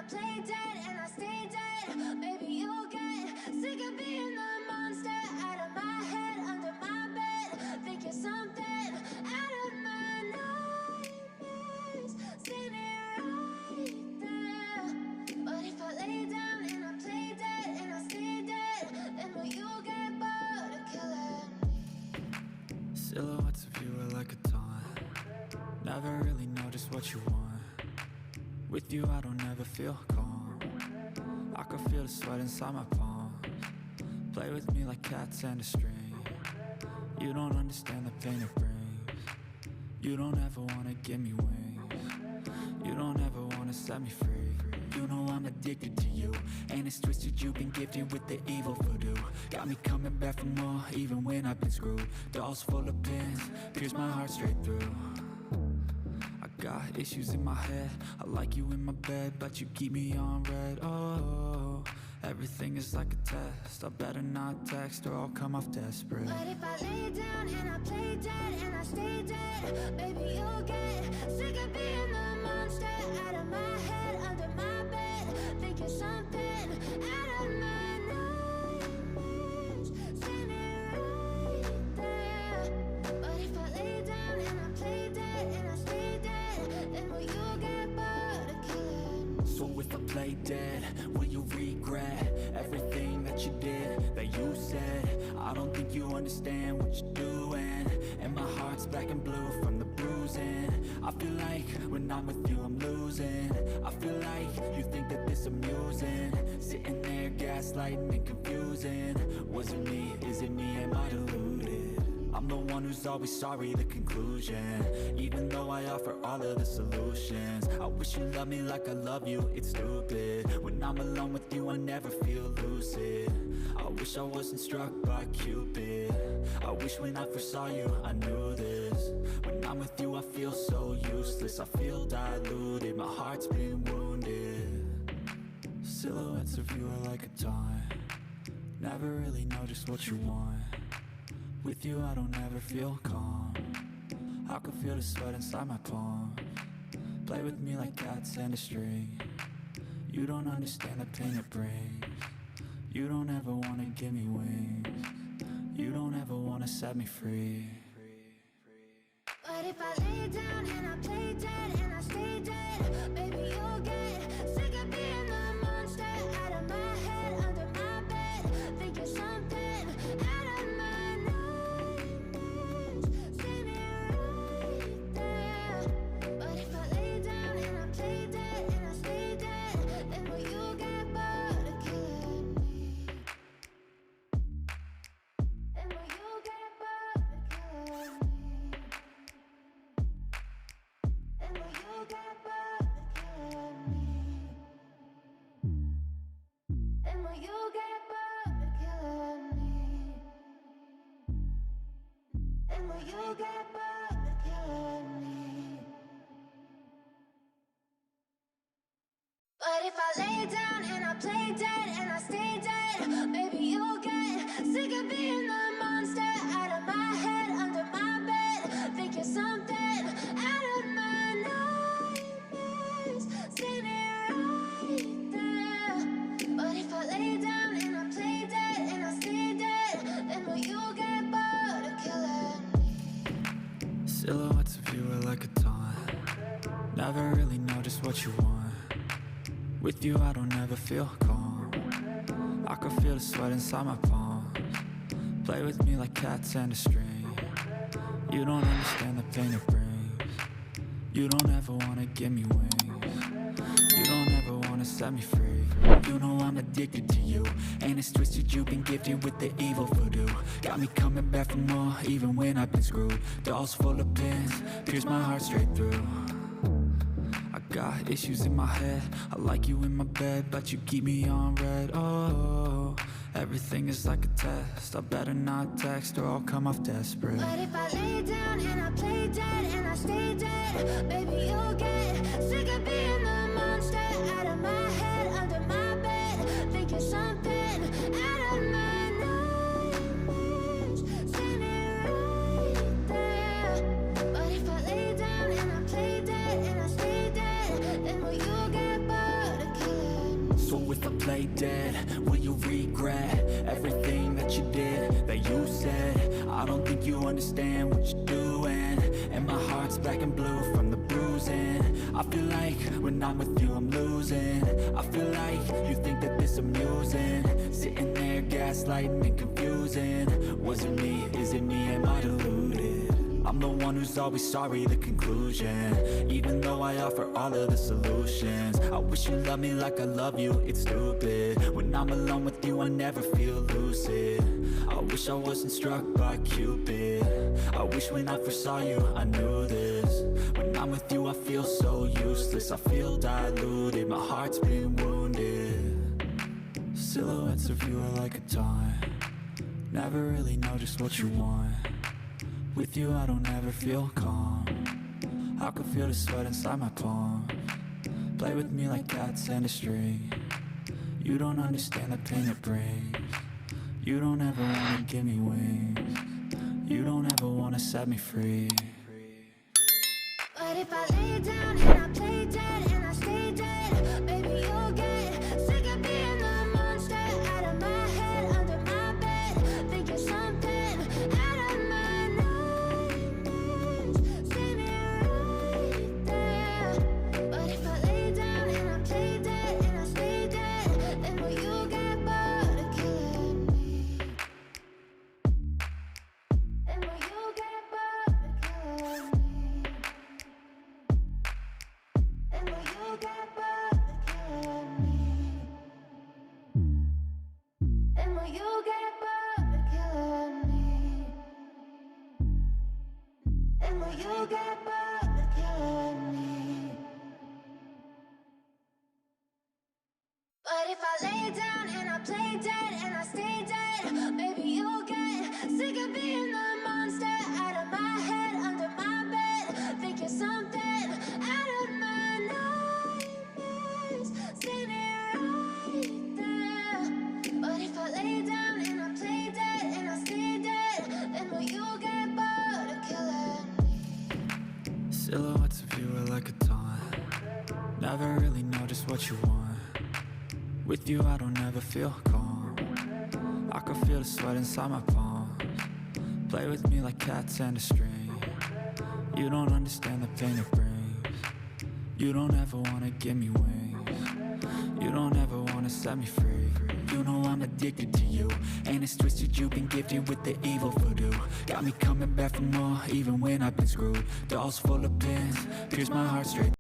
play dead and I stay dead. Maybe you'll get sick of being the monster out of my head, under my bed. Think you're something out of my nightmares, standing right there. But if I lay down and I play dead and I stay dead, then will you get bored of killing me? Silhouettes of you are like a taunt. Never really know just what you want. With you I don't ever feel calm. I can feel the sweat inside my palms. Play with me like cats and a string. You don't understand the pain it brings. You don't ever wanna give me wings. You don't ever wanna set me free. You know I'm addicted to you, and it's twisted. You've been gifted with the evil voodoo. Got me coming back for more, even when I've been screwed. Dolls full of pins, pierce my heart straight through. I got issues in my head. I like you in my bed, but you keep me on red. Oh, everything is like a test. I better not text or I'll come off desperate. But if I lay down and I play dead and I stay dead, baby you'll get sick of being the monster out of my head, under my bed. Think you're something out of my nightmares, standing right there. But if I lay down and I play dead and I stay dead, then will you get bored of killing me? So if I play dead, will you regret everything that you did, that you said? I don't think you understand what you're doing, and my heart's black and blue from the bruising. I feel like when I'm with you I'm losing. I feel like you think that this amusing, sitting there gaslighting and confusing. Was it me? Is it me? Am I deluded? I'm the one who's always sorry, the conclusion. Even though I offer all of the solutions, I wish you loved me like I love you, it's stupid. When I'm alone with you I never feel lucid. I wish I wasn't struck by Cupid. I wish when I first saw you I knew this. When I'm with you I feel so useless. I feel diluted, my heart's been wounded. Silhouettes of you are like a taunt. Never really know just what you want. With you I don't ever feel calm. I can feel the sweat inside my palms. Play with me like cats and a string. You don't understand the pain it brings. You don't ever wanna give me wings. You don't ever wanna set me free. But if I lay down and I play dead and I stay dead, baby you'll get sick of being the monster out of my head, under my bed. Think you're something out of my nightmares, standing right there. But if I lay down and I play dead and I stay dead, then will you get bored of killing me? Then will you get bored of killing me? Then will you get bored of killing me? Then will you get bored of killing me? Then will you get bored of killing me? But if I lay down and I play dead and I stay dead, baby you'll get sick of being the monster out of my head, under my bed. Think you're something out of my nightmares, standing right there. But if I lay down and I play dead and I stay dead, then will you get bored of killing me? Silhouettes of you are like a taunt. Never really know just what you want. With you I don't ever feel calm. I can feel the sweat inside my palms. Play with me like cats and a string. You don't understand the pain it brings. You don't ever wanna give me wings. You don't ever wanna set me free. You know I'm addicted to you, and it's twisted. You've been gifted with the evil voodoo. Got me coming back for more, even when I've been screwed. Dolls full of pins, pierce my heart straight through. I got issues in my head. I like you in my bed, but you keep me on red. Oh, everything is like a test. I better not text or I'll come off desperate. But if I lay down and I play dead and I stay dead, baby you'll get sick of being the monster out of my head, under my bed. Think you're something out of my nightmares, standing right there. But if I lay down and I play dead and I stay dead, then will you get bored of killing if I play dead? Will you regret everything that you did, that you said? I don't think you understand what you're doing, and my heart's black and blue from the bruising. I feel like when I'm with you I'm losing. I feel like you think that this amusing, sitting there gaslighting and confusing. Was it me? Is it me? Am I deluded? I'm the one who's always sorry, the conclusion. Even though I offer all of the solutions, I wish you loved me like I love you, it's stupid. When I'm alone with you I never feel lucid. I wish I wasn't struck by Cupid. I wish when I first saw you I knew this. When I'm with you I feel so useless, I feel diluted, my heart's been wounded. Silhouettes of you are like a taunt, never really know just what you want. With you I don't ever feel calm, I can feel the sweat inside my palms. Play with me like cats and a string, you don't understand the pain it brings. You don't ever wanna give me wings, you don't ever wanna set me free. But if I lay down and I play dead and I stay dead, baby you'll get sick of being the monster out of my head, under my bed. Think you're something out of my nightmares. See me right there. But if I lay down and I play dead and I stay dead, then will you get bored of killing me? Then will you get bored of killing me? And will you get bored of killing me? And will you get bored of killing me? And will you get bored of killing me? But if I lay down and I play dead and I stay dead, baby you'll get sick of being the monster out of my head, under my bed. Think you're something out of my nightmares. See me right there. But if I lay down and I play dead and I stay dead, then will you get bored of killing me? Silhouettes of you are like a taunt, never really know just what you want. With you I don't ever feel calm, I can feel the sweat inside my palms. Play with me like cats and a string, you don't understand the pain it brings. You don't ever wanna give me wings, you don't ever wanna set me free. You know I'm addicted to you, and it's twisted you've been gifted with the evil voodoo. Got me coming back for more even when I've been screwed. Dolls full of pins, pierce my heart straight